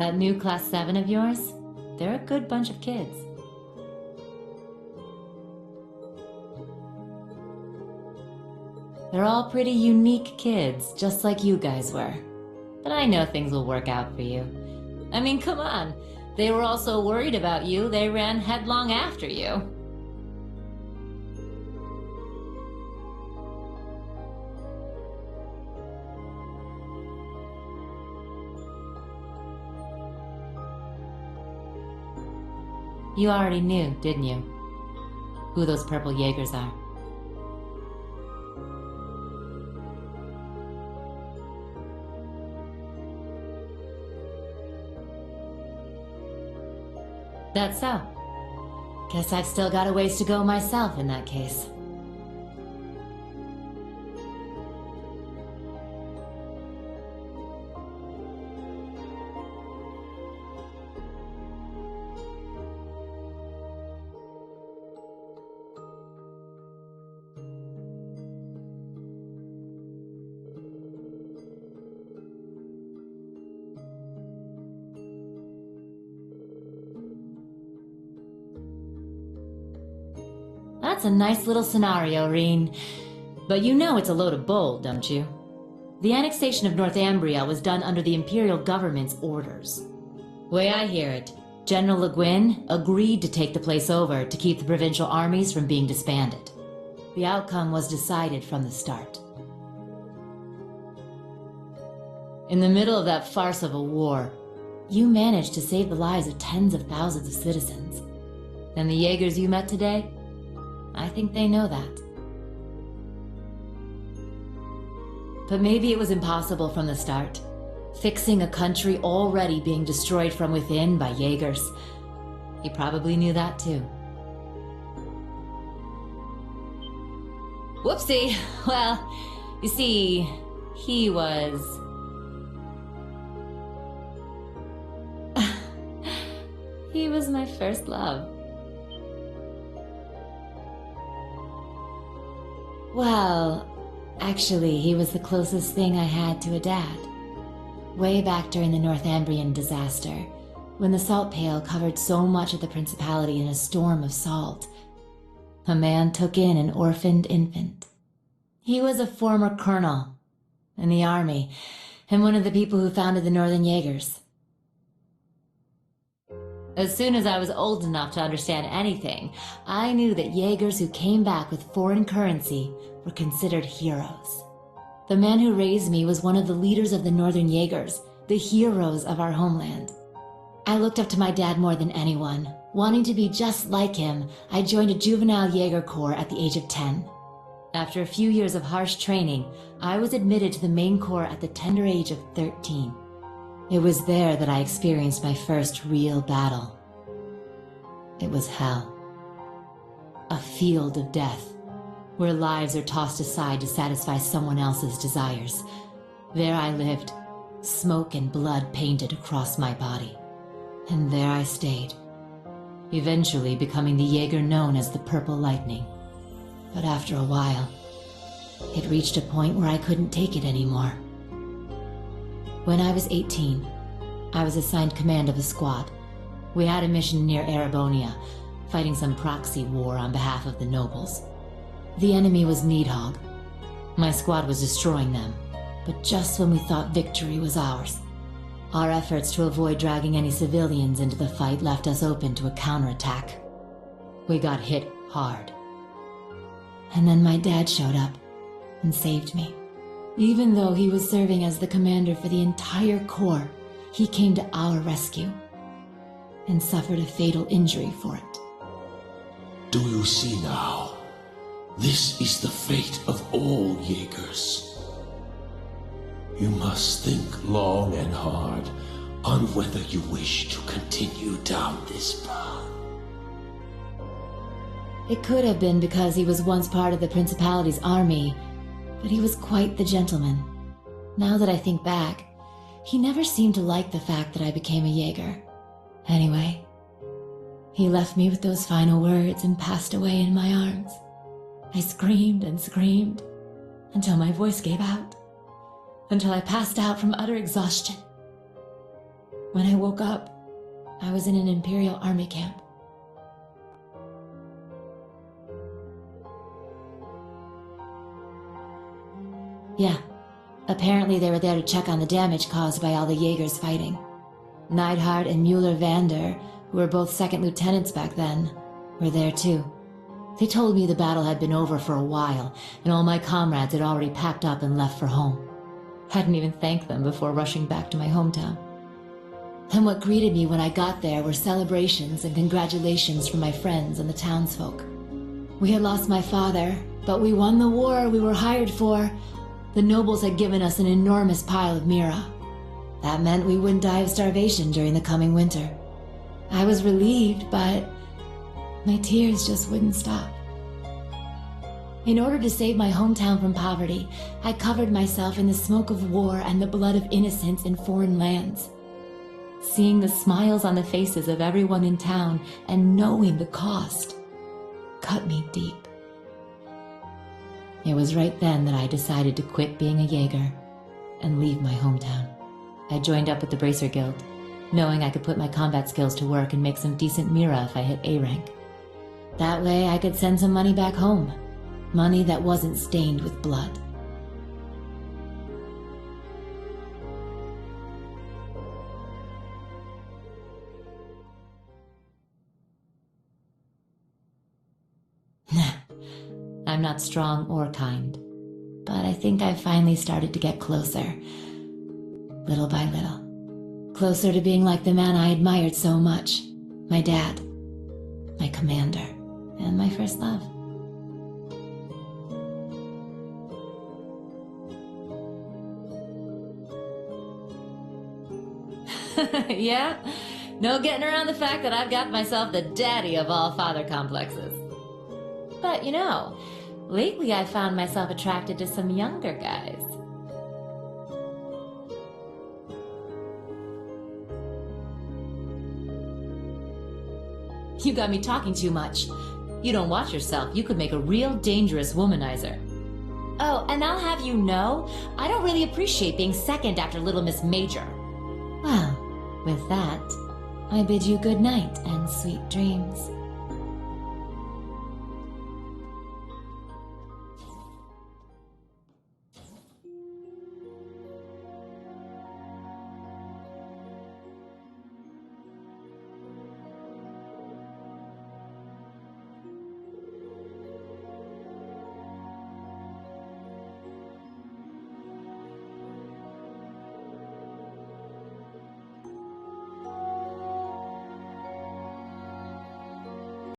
That new Class 7 of yours? They're a good bunch of kids. They're all pretty unique kids, just like you guys were. But I know things will work out for you. I mean, come on. They were all so worried about you, they ran headlong after you. You already knew, didn't you? Who those purple Jaegers are. That's so. Guess I've still got a ways to go myself in that case. That's a nice little scenario, Reen. But you know it's a load of bull, don't you? The annexation of Northumbria was done under the Imperial government's orders. Way I hear it, General Le Guin agreed to take the place over to keep the provincial armies from being disbanded. The outcome was decided from the start. In the middle of that farce of a war, you managed to save the lives of tens of thousands of citizens. And the Jaegers you met today? I think they know that. But maybe it was impossible from the start. Fixing a country already being destroyed from within by Jaegers. He probably knew that too. Whoopsie! Well, you see, he was... he was my first love. Well, actually, he was the closest thing I had to a dad. Way back during the Northumbrian disaster, when the salt pail covered so much of the Principality in a storm of salt, a man took in an orphaned infant. He was a former colonel in the army, and one of the people who founded the Northern Jaegers. As soon as I was old enough to understand anything, I knew that Jaegers who came back with foreign currency were considered heroes. The man who raised me was one of the leaders of the Northern Jaegers, the heroes of our homeland. I looked up to my dad more than anyone. Wanting to be just like him, I joined a juvenile Jaeger corps at the age of 10. After a few years of harsh training, I was admitted to the main corps at the tender age of 13. It was there that I experienced my first real battle. It was hell. A field of death, where lives are tossed aside to satisfy someone else's desires. There I lived, smoke and blood painted across my body. And there I stayed, eventually becoming the Jaeger known as the Purple Lightning. But after a while, it reached a point where I couldn't take it anymore. When I was 18, I was assigned command of a squad. We had a mission near Erebonia, fighting some proxy war on behalf of the nobles. The enemy was Needhog. My squad was destroying them, but just when we thought victory was ours, our efforts to avoid dragging any civilians into the fight left us open to a counterattack. We got hit hard. And then my dad showed up and saved me. Even though he was serving as the commander for the entire corps, he came to our rescue and suffered a fatal injury for it. Do you see now? This is the fate of all Jaegers. You must think long and hard on whether you wish to continue down this path. It could have been because he was once part of the Principality's army, but he was quite the gentleman. Now that I think back, he never seemed to like the fact that I became a Jaeger. Anyway, he left me with those final words and passed away in my arms. I screamed and screamed until my voice gave out, until I passed out from utter exhaustion. When I woke up, I was in an Imperial Army camp. Yeah, apparently they were there to check on the damage caused by all the Jaegers fighting. Neidhart and Mueller-Vander, who were both second lieutenants back then, were there too. They told me the battle had been over for a while, and all my comrades had already packed up and left for home. I hadn't even thanked them before rushing back to my hometown. And what greeted me when I got there were celebrations and congratulations from my friends and the townsfolk. We had lost my father, but we won the war we were hired for. The nobles had given us an enormous pile of mira. That meant we wouldn't die of starvation during the coming winter. I was relieved, but my tears just wouldn't stop. In order to save my hometown from poverty, I covered myself in the smoke of war and the blood of innocents in foreign lands. Seeing the smiles on the faces of everyone in town and knowing the cost cut me deep. It was right then that I decided to quit being a Jaeger and leave my hometown. I joined up with the Bracer Guild, knowing I could put my combat skills to work and make some decent mira if I hit A rank. That way I could send some money back home, money that wasn't stained with blood. I'm not strong or kind, but I think I've finally started to get closer, little by little. Closer to being like the man I admired so much, my dad, my commander, and my first love. Yeah, no getting around the fact that I've got myself the daddy of all father complexes. But you know, lately I've found myself attracted to some younger guys. You got me talking too much. You don't watch yourself, you could make a real dangerous womanizer. Oh, and I'll have you know, I don't really appreciate being second after Little Miss Major. Well, with that, I bid you good night and sweet dreams.